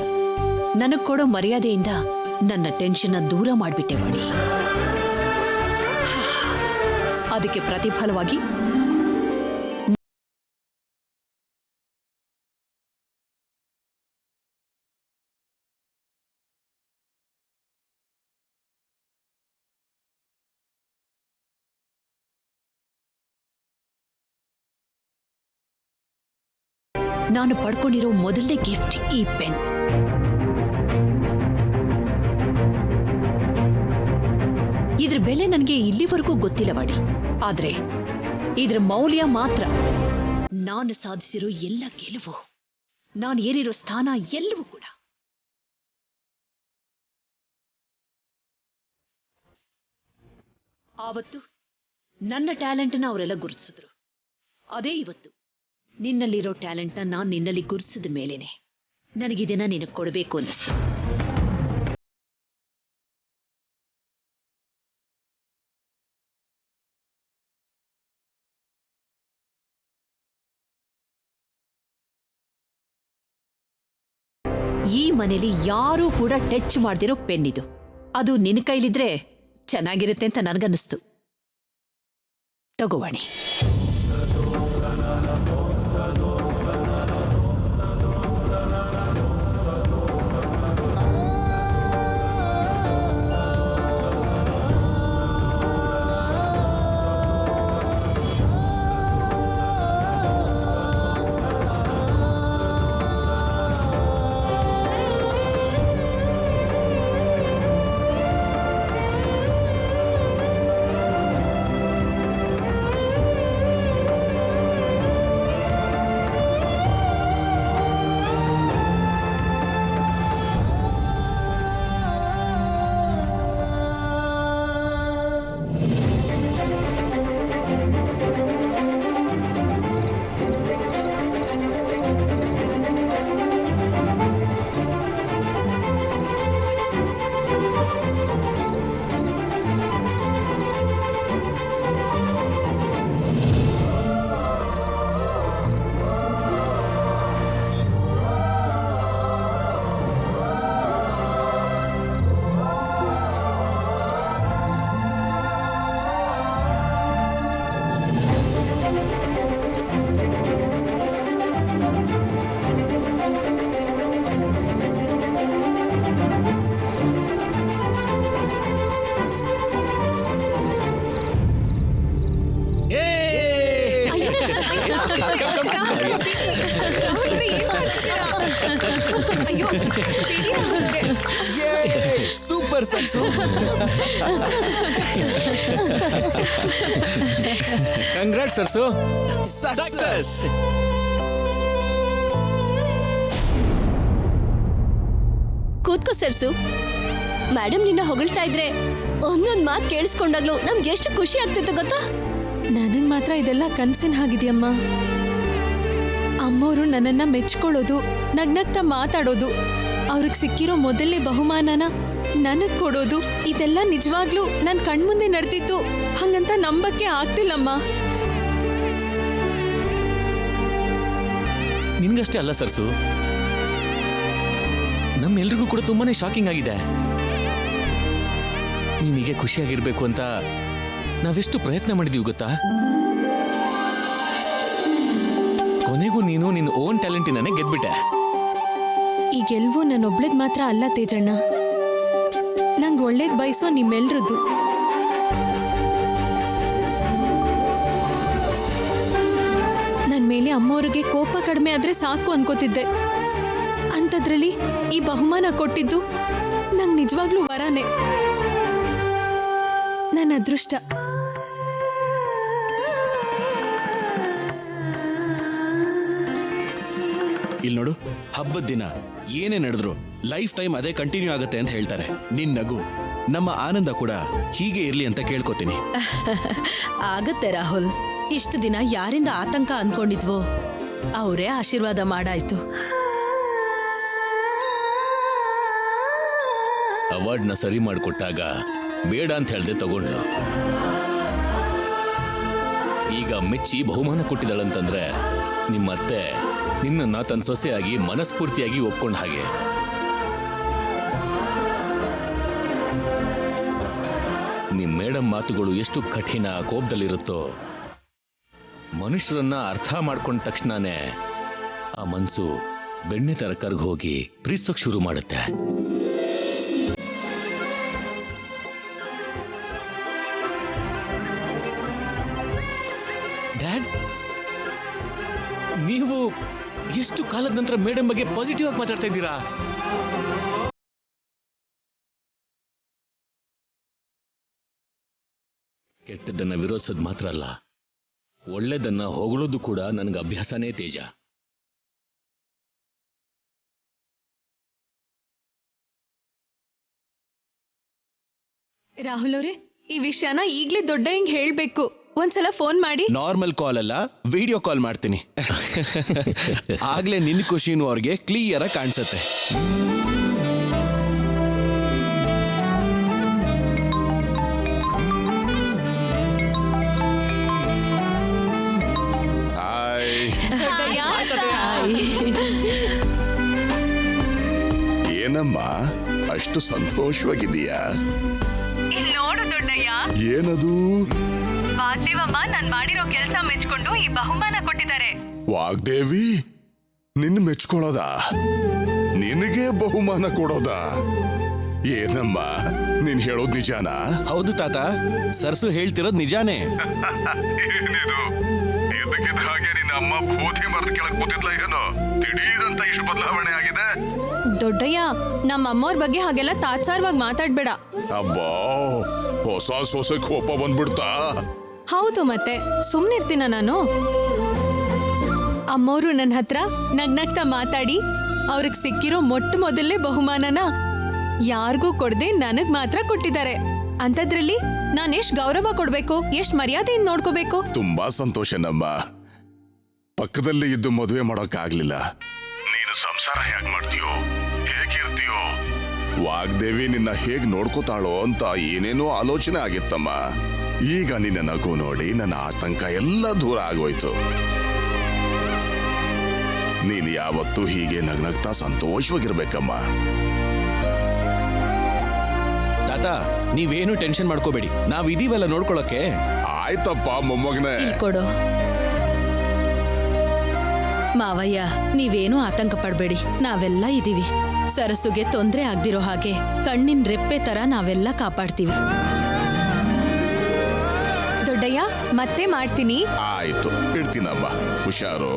ನನಗ್ ಕೊಡೋ ಮರ್ಯಾದೆಯಿಂದ ನನ್ನ ಟೆನ್ಷನ್ ದೂರ ಮಾಡ್ಬಿಟ್ಟೆ ವಾಣಿ. ಅದಕ್ಕೆ ಪ್ರತಿಫಲವಾಗಿ ನಾನು ಪಡ್ಕೊಂಡಿರೋ ಮೊದಲನೇ ಗಿಫ್ಟ್ ಈ ಪೆನ್. ಇದ್ರ ಬೆಲೆ ನನಗೆ ಇಲ್ಲಿವರೆಗೂ ಗೊತ್ತಿಲ್ಲ ವಾಣಿ. ಆದ್ರೆ ಇದ್ರ ಮೌಲ್ಯ ಮಾತ್ರ. ನಾನು ಸಾಧಿಸಿರೋ ಎಲ್ಲ ಗೆಲುವು, ನಾನು ಏರಿರೋ ಸ್ಥಾನ ಎಲ್ಲವೂ ಕೂಡ ಆವತ್ತು ನನ್ನ ಟ್ಯಾಲೆಂಟ್ನ ಅವರೆಲ್ಲ ಗುರುತಿಸಿದ್ರು. ಅದೇ ಇವತ್ತು ನಿನ್ನಲ್ಲಿರೋ ಟ್ಯಾಲೆಂಟ್ನ ನಾನು ನಿನ್ನಲ್ಲಿ ಗುರುತಿಸಿದ ಮೇಲೇನೆ ನನಗಿದನ್ನ ನಿನಗೆ ಕೊಡಬೇಕು ಅನ್ನಿಸ್ತು. ಈ ಮನೇಲಿ ಯಾರೂ ಕೂಡ ಟಚ್ ಮಾಡ್ದಿರೋ ಪೆನ್ ಇದು. ಅದು ನಿನ್ನ ಕೈಲಿದ್ರೆ ಚೆನ್ನಾಗಿರುತ್ತೆ ಅಂತ ನನಗನ್ನಿಸ್ತು. ತಗೋವಾಣಿ. ಸೂಪರ್ ಸರ್ಸು. ಕಂಗ್ರಾಟ್ಸ್ ಸರ್ಸು. ಸಕ್ಸಸ್. ಕೂತ್ಕೋ ಸರ್ಸು. ಮೇಡಮ್ ನಿನ್ನ ಹೊಗಳ್ತಾ ಇದ್ರೆ ಒಂದೊಂದ್ ಮಾತು ಕೇಳಿಸ್ಕೊಂಡಾಗ್ಲೂ ನಮ್ಗೆ ಎಷ್ಟು ಖುಷಿ ಆಗ್ತಿತ್ತು ಗೊತ್ತಾ? ನನಗ್ ಮಾತ್ರ ಇದೆಲ್ಲ ಕನ್ಸಿನ ಹಾಗಿದೆಯಮ್ಮ. ಅಮ್ಮೋರು ನನ್ನನ್ನ ಮೆಚ್ಕೊಳ್ಳೋದು, ನಗ್ನಗ್ತಾ ಮಾತಾಡೋದು, ಅವ್ರಿಗೆ ಸಿಕ್ಕಿರೋ ಮೊದಲನೇ ಬಹುಮಾನನ ನನಗ್ ಕೊಡೋದು, ಇದೆಲ್ಲ ನಿಜವಾಗ್ಲೂ ನನ್ ಕಣ್ಮುಂದೆ ನಡೆದಿತ್ತು. ಹಂಗಂತ ನಂಬಕ್ಕೆ ಆಗ್ತಿಲ್ಲಮ್ಮ. ನಿನ್ಗಷ್ಟೇ ಅಲ್ಲ ಸರ್ಸು, ನಮ್ಮೆಲ್ರಿಗೂ ಕೂಡ ತುಂಬಾನೇ ಶಾಕಿಂಗ್ ಆಗಿದೆ. ನೀನಿಗೆ ಖುಷಿಯಾಗಿರ್ಬೇಕು ಅಂತ ನಾವೆಷ್ಟು ಪ್ರಯತ್ನ ಮಾಡಿದೀವಿ ಗೊತ್ತಾ? ಕೊನೆಗೂ ನೀನು ನಿನ್ನ ಓನ್ ಟ್ಯಾಲೆಂಟಿನೇ ಗೆದ್ಬಿಟ್ಟೆ. ಈ ಗೆಲ್ವು ನನ್ನೊಬ್ಳದ್ ಮಾತ್ರ ಅಲ್ಲ ತೇಜಣ್ಣ, ನಂಗೆ ಒಳ್ಳೇದ್ ಬಯಸೋ ನಿಮ್ಮೆಲ್ರದ್ದು. ನನ್ ಮೇಲೆ ಅಮ್ಮವ್ರಿಗೆ ಕೋಪ ಕಡಿಮೆ ಆದ್ರೆ ಸಾಕು ಅನ್ಕೋತಿದ್ದೆ. ಅಂಥದ್ರಲ್ಲಿ ಈ ಬಹುಮಾನ ಕೊಟ್ಟಿದ್ದು ನಂಗೆ ನಿಜವಾಗ್ಲೂ ವರನೇ, ನನ್ನ ಅದೃಷ್ಟ. ಇಲ್ಲಿ ನೋಡು, ಹಬ್ಬದ ದಿನ ಏನೇ ನಡೆದ್ರು ಲೈಫ್ ಟೈಮ್ ಅದೇ ಕಂಟಿನ್ಯೂ ಆಗುತ್ತೆ ಅಂತ ಹೇಳ್ತಾರೆ. ನಿನ್ ನಗು, ನಮ್ಮ ಆನಂದ ಕೂಡ ಹೀಗೆ ಇರ್ಲಿ ಅಂತ ಕೇಳ್ಕೊತೀನಿ. ಆಗತ್ತೆ ರಾಹುಲ್. ಇಷ್ಟು ದಿನ ಯಾರಿಂದ ಆತಂಕ ಅನ್ಕೊಂಡಿದ್ವೋ ಅವರೇ ಆಶೀರ್ವಾದ ಮಾಡಾಯ್ತು. ಅವಾರ್ಡ್ನ ಸರಿ ಮಾಡಿಕೊಟ್ಟಾಗ ಬೇಡ ಅಂತ ಹೇಳ್ದೆ ತಗೊಂಡ್ಲು. ಈಗ ಮೆಚ್ಚಿ ಬಹುಮಾನ ಕೊಟ್ಟಿದ್ದಾಳಂತಂದ್ರೆ ನಿಮ್ಮತ್ತೆ ನಿನ್ನನ್ನ ತನ್ನ ಸೊಸೆಯಾಗಿ ಮನಸ್ಫೂರ್ತಿಯಾಗಿ ಒಪ್ಕೊಂಡ ಹಾಗೆ. ನಿಮ್ ಮೇಡಮ್ ಮಾತುಗಳು ಎಷ್ಟು ಕಠಿಣ ಕೋಪದಲ್ಲಿರುತ್ತೋ, ಮನುಷ್ಯರನ್ನ ಅರ್ಥ ಮಾಡ್ಕೊಂಡ ತಕ್ಷಣನೇ ಆ ಮನ್ಸು ಬೆಣ್ಣೆ ತರ ಕರ್ಗ್ ಹೋಗಿ ಪ್ರೀತಿಸೋಕ್ ಶುರು ಮಾಡುತ್ತೆ. ಡ್ಯಾಡ್, ನೀವು ಎಷ್ಟು ಕಾಲದ ನಂತರ ಮೇಡಮ್ ಬಗ್ಗೆ ಪಾಸಿಟಿವ್ ಆಗಿ ಮಾತಾಡ್ತಾ ಇದ್ದೀರಾ? ಕೆಟ್ಟದ್ದನ್ನ ವಿರೋಧಿಸೋದು ಮಾತ್ರ ಅಲ್ಲ, ಒಳ್ಳೆದನ್ನ ಹೊಗಳೋದು ಕೂಡ ನನಗೆ ಅಭ್ಯಾಸನೇ ತೇಜ. ರಾಹುಲ್ ಅವರೇ, ಈ ವಿಷಯನ ಈಗ್ಲೇ ದೊಡ್ಡ ಹಿಂಗ್ ಹೇಳ್ಬೇಕು. ಒಂದ್ಸಲ ಫೋನ್ ಮಾಡಿ. ನಾರ್ಮಲ್ ಕಾಲ್ ಅಲ್ಲ, ವಿಡಿಯೋ ಕಾಲ್ ಮಾಡ್ತೀನಿ. ಆಗ್ಲೇ ನಿನ್ನ ಖುಷಿನೂ ಅವ್ರಿಗೆ ಕ್ಲಿಯರ್ ಆಗಿ ಕಾಣಿಸುತ್ತೆ. ಏನಮ್ಮ ಅಷ್ಟು ಸಂತೋಷವಾಗಿದೀಯಾ? ನೋಡು ದೊಡ್ಡಯ್ಯ, ಏನದು? ವಾಗ್ದೇವಮ್ಮ ನಾನ್ ಮಾಡಿರೋ ಕೆಲಸ ಮೆಚ್ಕೊಂಡು ಈ ಬಹುಮಾನ ಕೊಟ್ಟಿದ್ದಾರೆ. ವಾಗ್ದೇವಿ ನಿನ್ನ ಮೆಚ್ಕೊಳ್ಳೋದ? ನಿನಗೆ ಬಹುಮಾನ ಕೊಡೋದ? ಏನಮ್ಮ ನೀನ್ ಹೇಳೋದ್ ನಿಜಾನಾ? ಹೌದು ತಾತ, ಸರ್ಸು ಹೇಳ್ತಿರೋದು ನಿಜಾನೇ. ಏನಿದು ಇದಕ್ಕಿದ್ದ ಹಾಗೆ ನಿನ್ನ ಅಮ್ಮ ಬೋಧಿ ಮರದ ಕೆಳಗೆ ಕೂತಿದ್ಲ ಏನೋ? ದಿಢೀರಂತ ಇಷ್ಟು ಬದಲಾವಣೆ ಆಗಿದೆ. ದೊಡ್ಡಯ್ಯ, ನಮ್ಮ ಅಮ್ಮವ್ರ ಬಗ್ಗೆ ಹಾಗೆಲ್ಲ ತಾತ್ಸಾರವಾಗಿ ಮಾತಾಡ್ಬೇಡ. ಅಬ್ಬಾ, ಹೊಸ ಸೊಸೆ ಕೋಪ ಬಂದ್ಬಿಡ್ತಾ? ಹೌದು, ಮತ್ತೆ ಸುಮ್ನಿರ್ತೀನ ನಾನು? ಅಮ್ಮೋರು ನನ್ನ ಹತ್ರ ನಗ್ನಗ್ತಾ ಮಾತಾಡಿ ಅವ್ರಿಗೆ ಸಿಕ್ಕಿರೋ ಮೊಟ್ಟ ಮೊದಲನೇ ಬಹುಮಾನನ ಯಾರಿಗೂ ಕೊಡದೆ ನನಗ್ ಮಾತ್ರ ಕೊಟ್ಟಿದ್ದಾರೆ. ಅಂತದ್ರಲ್ಲಿ ನಾನು ಎಷ್ಟ್ ಗೌರವ ಕೊಡ್ಬೇಕು, ಎಷ್ಟ್ ಮರ್ಯಾದೆಯಿಂದ ನೋಡ್ಕೋಬೇಕು. ತುಂಬಾ ಸಂತೋಷ ನಮ್ಮ. ಪಕ್ಕದಲ್ಲಿ ಇದ್ದು ಮದುವೆ ಮಾಡೋಕ್ಕಾಗ್ಲಿಲ್ಲ. ನೀನು ಸಂಸಾರ ಹೇಗ್ ಮಾಡ್ತೀಯೋ, ಹೇಗಿರ್ತೀಯೋ, ವಾಗ್ದೇವಿ ನಿನ್ನ ಹೇಗ್ ನೋಡ್ಕೋತಾಳೋ ಅಂತ ಏನೇನೋ ಆಲೋಚನೆ ಆಗಿತ್ತಮ್ಮ. ಈಗ ನಿನ್ನ ನಗು ನೋಡಿ ನನ್ನ ಆತಂಕ ಎಲ್ಲ ದೂರ ಆಗೋಯ್ತು. ನೀನು ಯಾವತ್ತೂ ಹೀಗೆ ನಗ್ನಗ್ತಾ ಸಂತೋಷವಾಗಿರ್ಬೇಕಮ್ಮ. ತಾತ, ನೀವೇನು ಟೆನ್ಷನ್ ಮಾಡ್ಕೋಬೇಡಿ, ನಾವ್ ಇದೀವಲ್ಲ ನೋಡ್ಕೊಳಕ್ಕೆ. ಆಯ್ತಪ್ಪ ಮೊಮ್ಮಗನೇ. ಕೊಡು ಮಾವಯ್ಯ, ನೀವೇನು ಆತಂಕ ಪಡ್ಬೇಡಿ, ನಾವೆಲ್ಲ ಇದೀವಿ. ಸರಸುಗೆ ತೊಂದ್ರೆ ಆಗ್ದಿರೋ ಹಾಗೆ ಕಣ್ಣಿನ ರೆಪ್ಪೆ ತರ ನಾವೆಲ್ಲ ಕಾಪಾಡ್ತೀವಿ. ದೊಡ್ಡಯ್ಯ, ಮತ್ತೆ ಮಾಡ್ತೀನಿ. ಆಯ್ತು, ಇಡ್ತೀನಮ್ಮ. ಹುಷಾರು.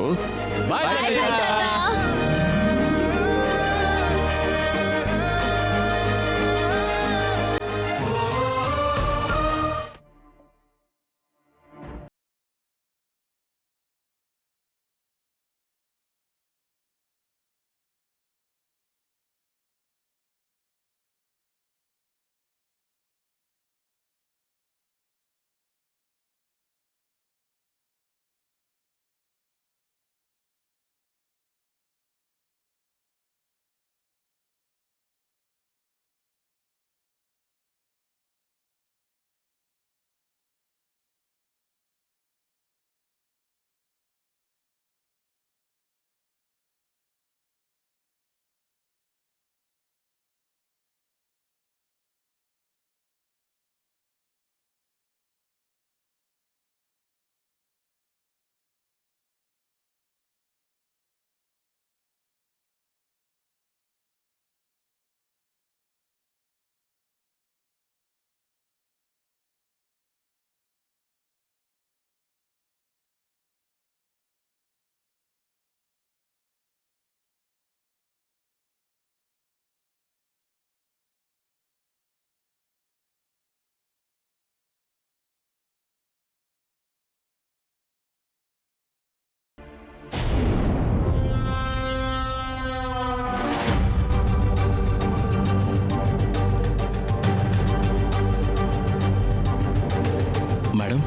ಮೇಡಮ್,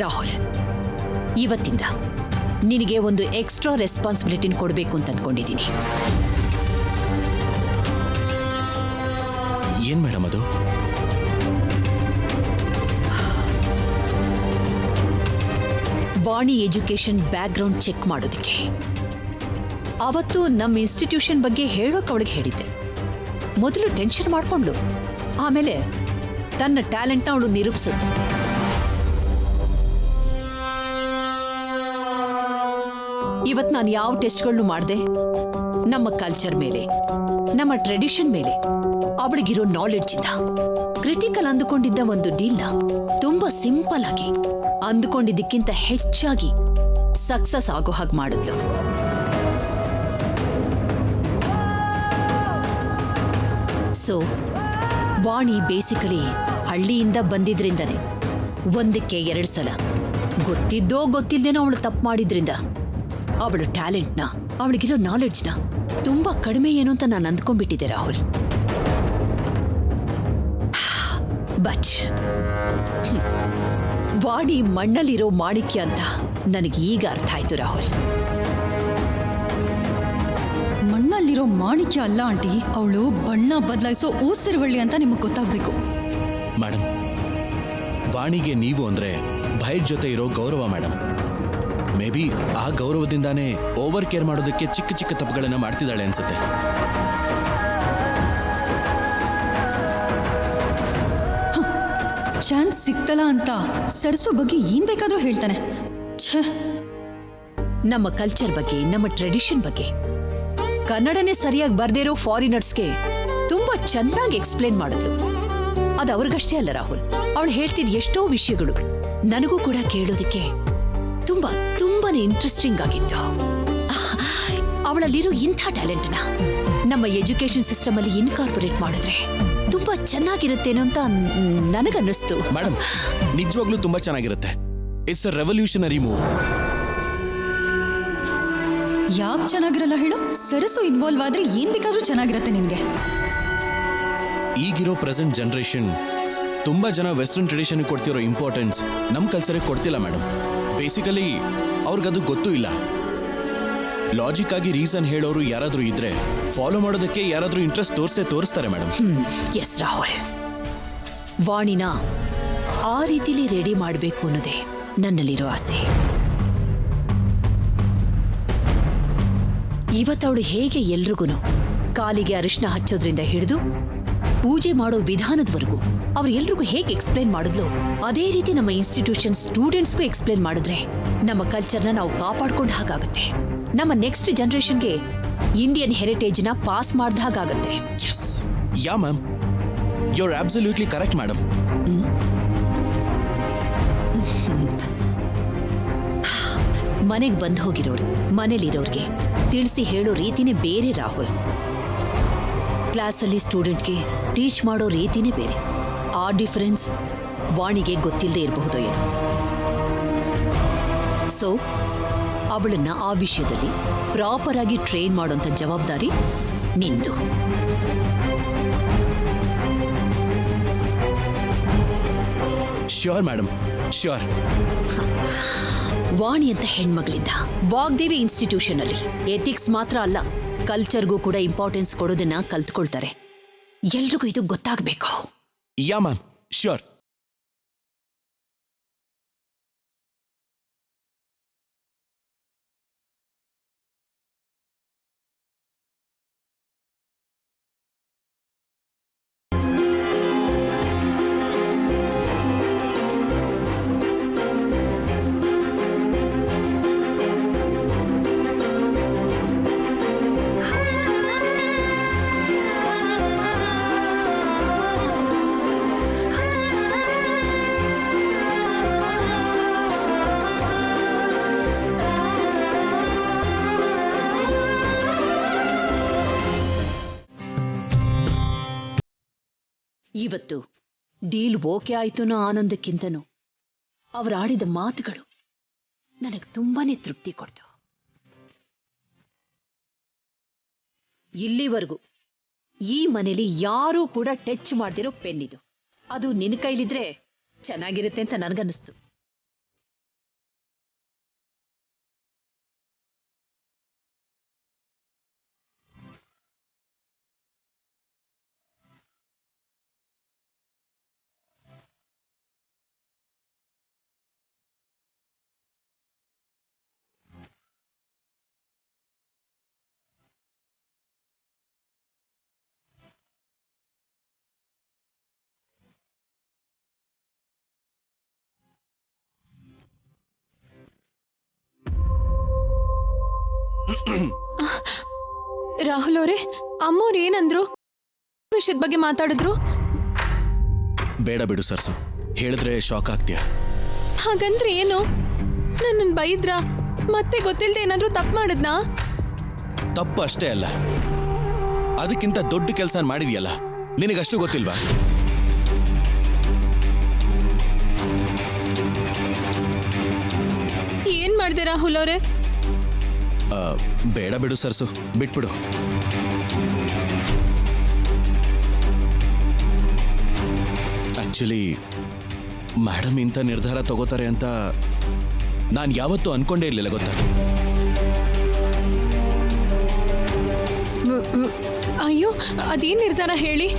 ರಾಹುಲ್, ಇವತ್ತಿಂದ ನಿನಗೆ ಒಂದು ಎಕ್ಸ್ಟ್ರಾ ರೆಸ್ಪಾನ್ಸಿಬಿಲಿಟಿನ ಕೊಡಬೇಕು ಅಂತ ಅನ್ಕೊಂಡಿದ್ದೀನಿ. ಏನ್ ಮೇಡಮ್ ಅದು? ವಾಣಿ ಎಜುಕೇಶನ್ ಬ್ಯಾಕ್ಗ್ರೌಂಡ್ ಚೆಕ್ ಮಾಡೋದಕ್ಕೆ. ಅವತ್ತು ನಮ್ಮ ಇನ್ಸ್ಟಿಟ್ಯೂಷನ್ ಬಗ್ಗೆ ಹೇಳೋಕೆ ಅವಳಿಗೆ ಹೇಳಿದ್ದೆ. ಮೊದಲು ಟೆನ್ಷನ್ ಮಾಡ್ಕೊಂಡ್ಲು, ಆಮೇಲೆ ತನ್ನ ಟ್ಯಾಲೆಂಟ್ನ ಅವಳು ನಿರೂಪಿಸಿದ್ಲು. ಇವತ್ತು ನಾನು ಯಾವ ಟೆಸ್ಟ್ಗಳನ್ನು ಮಾಡಿದೆ, ನಮ್ಮ ಕಲ್ಚರ್ ಮೇಲೆ, ನಮ್ಮ ಟ್ರೆಡಿಷನ್ ಮೇಲೆ ಅವಳಿಗಿರೋ ನಾಲೆಡ್ಜ್ ಇಂದ ಕ್ರಿಟಿಕಲ್ ಅಂದುಕೊಂಡಿದ್ದ ಒಂದು ಡೀಲ್ನ ತುಂಬಾ ಸಿಂಪಲ್ ಆಗಿ, ಅಂದುಕೊಂಡಿದ್ದಕ್ಕಿಂತ ಹೆಚ್ಚಾಗಿ ಸಕ್ಸಸ್ ಆಗೋ ಹಾಗೆ ಮಾಡಿದ್ಲು. ಸೊ ವಾಣಿ ಬೇಸಿಕಲಿ ಹಳ್ಳಿಯಿಂದ ಬಂದಿದ್ರಿಂದನೇ ಒಂದಕ್ಕೆ 2 ಸಲ ಗೊತ್ತಿದ್ದೋ ಗೊತ್ತಿಲ್ದೇನೋ ಅವಳು ತಪ್ಪು ಮಾಡಿದ್ರಿಂದ ಅವಳು ಟ್ಯಾಲೆಂಟ್ನ, ಅವಳಿಗಿರೋ ನಾಲೆಡ್ಜ್ನ ತುಂಬಾ ಕಡಿಮೆ ಏನು ಅಂತ ನಾನು ಅಂದ್ಕೊಂಡ್ಬಿಟ್ಟಿದ್ದೆ ರಾಹುಲ್. ಬಟ್ ವಾಣಿ ಮಣ್ಣಲ್ಲಿರೋ ಮಾಣಿಕ್ಯ ಅಂತ ನನಗೆ ಈಗ ಅರ್ಥ ಆಯ್ತು ರಾಹುಲ್. ಮಣ್ಣಲ್ಲಿರೋ ಮಾಣಿಕ್ಯ ಅಲ್ಲ ಆಂಟಿ, ಅವಳು ಬಣ್ಣ ಬದಲಾಯಿಸೋ ಊಸಿರುವಳ್ಳಿ ಅಂತ ನಿಮಗೆ ಗೊತ್ತಾಗ್ಬೇಕು. ಮೇಡಮ್, ವಾಣಿಗೆ ನೀವು ಅಂದ್ರೆ ಭಯದ ಜೊತೆ ಇರೋ ಗೌರವ ಮೇಡಮ್. ಮೇ ಬಿ ಆ ಗೌರವದಿಂದಾನೇ ಓವರ್ ಕೇರ್ ಮಾಡೋದಕ್ಕೆ ಚಿಕ್ಕ ಚಿಕ್ಕ ತಪ್ಪುಗಳನ್ನ ಮಾಡ್ತಿದ್ದಾಳೆ ಅನ್ಸುತ್ತೆ. ಚಾನ್ಸ್ ಸಿಕ್ತಲ್ಲ ಅಂತ ಸರ್ಸು ಬಗ್ಗೆ ಏನ್ ಬೇಕಾದ್ರೂ ಹೇಳ್ತಾನೆ. ಛೇ, ನಮ್ಮ ಕಲ್ಚರ್ ಬಗ್ಗೆ, ನಮ್ಮ ಟ್ರೆಡಿಷನ್ ಬಗ್ಗೆ ಕನ್ನಡನೇ ಸರಿಯಾಗಿ ಬರ್ದೇ ಇರೋ ಫಾರಿನರ್ಸ್ಗೆ ತುಂಬಾ ಚೆನ್ನಾಗಿ ಎಕ್ಸ್ಪ್ಲೇನ್ ಮಾಡಿದ್ಲು. ಅದು ಅವ್ರಿಗಷ್ಟೇ ಅಲ್ಲ ರಾಹುಲ್, ಅವಳು ಹೇಳ್ತಿದ್ ಎಷ್ಟೋ ವಿಷಯಗಳು ನನಗೂ ಕೂಡ ಕೇಳೋದಕ್ಕೆ ತುಂಬಾನೇ ಇಂಟ್ರೆಸ್ಟಿಂಗ್ ಆಗಿತ್ತು. ಅವಳಲ್ಲಿರೋ ಇಂಥ ಟ್ಯಾಲೆಂಟ್ನ ನಮ್ಮ ಎಜುಕೇಶನ್ ಸಿಸ್ಟಮ್ ಅಲ್ಲಿ ಇನ್ಕಾರ್ಪೊರೇಟ್ ಮಾಡಿದ್ರೆ ತುಂಬಾ ಚೆನ್ನಾಗಿರುತ್ತೇನೋ ಅಂತ ನನಗನ್ನಿಸ್ತು. ಮೇಡಮ್, ನಿಜವಾಗ್ಲೂ ತುಂಬಾ ಚೆನ್ನಾಗಿರುತ್ತೆ. It's a revolutionary move. ಯಾಕೆ ಚೆನ್ನಾಗಿರಲ್ಲ ಹೇಳು? ಸರಸು ಇನ್ವಾಲ್ವ್ ಆದ್ರೆ ಏನ್ ಬೇಕಾದ್ರೂ ಚೆನ್ನಾಗಿರತ್ತೆ ನಿನ್ಗೆ. ಈಗಿರೋ ಪ್ರೆಸೆಂಟ್ ಜನರೇಷನ್ ತುಂಬಾ ಜನ ವೆಸ್ಟರ್ನ್ ಟ್ರೆಡಿಷನ್ ಕೊಡ್ತಿರೋ ಇಂಪಾರ್ಟೆನ್ಸ್ ನಮ್ಮ ಕಲ್ಚರ್ಗೆ ಕೊಡ್ತಿಲ್ಲ ಮೇಡಮ್. ಬೇಸಿಕಲಿ ಅವ್ರಿಗದು ಗೊತ್ತೂ ಇಲ್ಲ. ಲಾಜಿಕ್ ಆಗಿ ರೀಸನ್ ಹೇಳೋರು ಯಾರಾದ್ರೂ ಇದ್ರೆ ಫಾಲೋ ಮಾಡೋದಕ್ಕೆ ಯಾರಾದ್ರೂ ಇಂಟ್ರೆಸ್ಟ್ ತೋರಿಸ್ತಾರೆ ಮೇಡಮ್. ಎಸ್ ರಾಹುಲ್, ವಾಣಿನ ಆ ರೀತಿಲಿ ರೆಡಿ ಮಾಡಬೇಕು ಅನ್ನೋದೇ ನನ್ನಲ್ಲಿರೋ ಆಸೆ. ಇವತ್ತವಳು ಹೇಗೆ ಎಲ್ರಿಗೂ ಕಾಲಿಗೆ ಅರಿಶಿನ ಹಚ್ಚೋದ್ರಿಂದ ಹಿಡಿದು ಪೂಜೆ ಮಾಡೋ ವಿಧಾನದವರೆಗೂ ಅವ್ರು ಎಲ್ರಿಗೂ ಹೇಗೆ ಎಕ್ಸ್ಪ್ಲೇನ್ ಮಾಡಿದ್ಲು, ಅದೇ ರೀತಿ ನಮ್ಮ ಇನ್ಸ್ಟಿಟ್ಯೂಷನ್ ಸ್ಟೂಡೆಂಟ್ಸ್ಗೂ ಎಕ್ಸ್ಪ್ಲೇನ್ ಮಾಡಿದ್ರೆ ನಮ್ಮ ಕಲ್ಚರ್ನ ನಾವು ಕಾಪಾಡ್ಕೊಂಡ ಹಾಗಾಗುತ್ತೆ. ನಮ್ಮ ನೆಕ್ಸ್ಟ್ ಜನರೇಷನ್ಗೆ ಇಂಡಿಯನ್ ಹೆರಿಟೇಜ್ನ ಪಾಸ್ ಮಾಡ್ದ ಹಾಗಾಗುತ್ತೆ. Yeah ma'am, you are absolutely correct madam. ಮನೆಗೆ ಬಂದು ಹೋಗಿರೋರು ಮನೇಲಿರೋರ್ಗೆ ತಿಳಿಸಿ ಹೇಳೋ ರೀತಿನೇ ಬೇರೆ ರಾಹುಲ್. ಕ್ಲಾಸಲ್ಲಿ ಸ್ಟೂಡೆಂಟ್ಗೆ ಟೀಚ್ ಮಾಡೋ ರೀತಿನೇ ಬೇರೆ. ಆ ಡಿಫರೆನ್ಸ್ ವಾಣಿಗೆ ಗೊತ್ತಿಲ್ಲದೆ ಇರಬಹುದು ಏನೋ. ಸೊ ಅವಳನ್ನ ಆ ವಿಷಯದಲ್ಲಿ ಪ್ರಾಪರ್ ಆಗಿ ಟ್ರೈನ್ ಮಾಡೋಂಥ ಜವಾಬ್ದಾರಿ ನಿಂದು. Sure madam, sure. ವಾಣಿ ಅಂತ ಹೆಣ್ಮಗಳಿಂದ ವಾಗ್ದೇವಿ ಇನ್ಸ್ಟಿಟ್ಯೂಷನ್ ಅಲ್ಲಿ ಎಥಿಕ್ಸ್ ಮಾತ್ರ ಅಲ್ಲ, ಕಲ್ಚರ್ಗೂ ಕೂಡ ಇಂಪಾರ್ಟೆನ್ಸ್ ಕೊಡೋದನ್ನ ಕಲ್ತ್ಕೊಳ್ತಾರೆ. ಎಲ್ರಿಗೂ ಇದು ಗೊತ್ತಾಗಬೇಕು. Yeah ma'am, sure. ಇವತ್ತು ಡೀಲ್ ಓಕೆ ಆಯ್ತುನೋ ಆನಂದಕ್ಕಿಂತನೂ ಅವರಾಡಿದ ಮಾತುಗಳು ನನಗೆ ತುಂಬಾನೇ ತೃಪ್ತಿ ಕೊಡ್ತು. ಇಲ್ಲಿವರೆಗೂ ಈ ಮನೇಲಿ ಯಾರೂ ಕೂಡ ಟಚ್ ಮಾಡ್ದಿರೋ ಪೆನ್ ಇದು. ಅದು ನಿನ್ನ ಕೈಲಿದ್ರೆ ಚೆನ್ನಾಗಿರುತ್ತೆ ಅಂತ ನನಗನ್ನಿಸ್ತು. ರಾಹುಲ್ ಅವರೇ, ಅಮ್ಮವ್ರು ಏನಂದ್ರು? ವಿಷಯದ ಬಗ್ಗೆ ಮಾತಾಡಿದ್ರು. ಬೇಡ ಬಿಡು ಸರ್ಸು, ಹೇಳಿದ್ರೆ ಶಾಕ್ ಆಗ್ತೀಯ. ಹಾಗಂದ್ರೆ ಏನು? ನನ್ನನ್ನು ಬೈದ್ರಾ? ಮತ್ತೆ ಗೊತ್ತಿಲ್ಲದೆ ಏನಾದ್ರೂ ತಪ್ಪು ಮಾಡಿದ್ನಾ? ತಪ್ಪು ಅಷ್ಟೇ ಅಲ್ಲ, ಅದಕ್ಕಿಂತ ದೊಡ್ಡ ಕೆಲಸ ಮಾಡಿದ್ಯಲ್ಲ, ನಿನಗಷ್ಟು ಗೊತ್ತಿಲ್ವಾ? ಏನ್ ಮಾಡ್ದೆ ರಾಹುಲ್ ಅವರೇ? ಬೇಡ ಬಿಡು ಸರ್ಸು, ಬಿಟ್ಬಿಡು. ಆಕ್ಚುಲಿ ಮೇಡಮ್ ಇಂಥ ನಿರ್ಧಾರ ತಗೋತಾರೆ ಅಂತ ನಾನು ಯಾವತ್ತೂ ಅನ್ಕೊಂಡೇ ಇರಲಿಲ್ಲ, ಗೊತ್ತಾ? ಅಯ್ಯೋ, ಅದೇನ್ ನಿರ್ಧಾರ ಹೇಳಿ?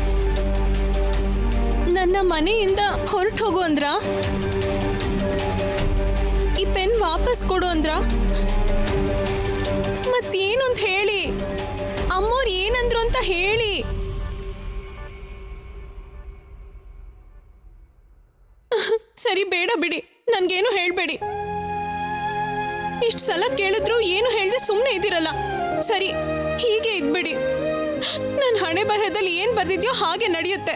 ನನ್ನ ಮನೆಯಿಂದ ಹೊರಟು ಹೋಗು ಅಂದ್ರ? ಈ ಪೆನ್ ವಾಪಸ್ ಕೊಡು ಅಂದ್ರ? ಮತ್ತೇನು ಅಂತ ಹೇಳಿ? ಅಮ್ಮೋರ್ ಏನಂದ್ರು ಅಂತ ಹೇಳಿ. ಸರಿ, ಬೇಡ ಬಿಡಿ, ನನ್ಗೇನು ಹೇಳ್ಬೇಡಿ. ಇಷ್ಟು ಸಲ ಕೇಳಿದ್ರು ಏನು ಹೇಳ್ದೆ ಸುಮ್ಮನೆ ಇದ್ದೀರಲ್ಲ. ಸರಿ, ಹೀಗೆ ಇದ್ಬಿಡಿ. ನನ್ನ ಹಣೆ ಬರಹದಲ್ಲಿ ಏನ್ ಬರ್ದಿದ್ಯೋ ಹಾಗೆ ನಡೆಯುತ್ತೆ.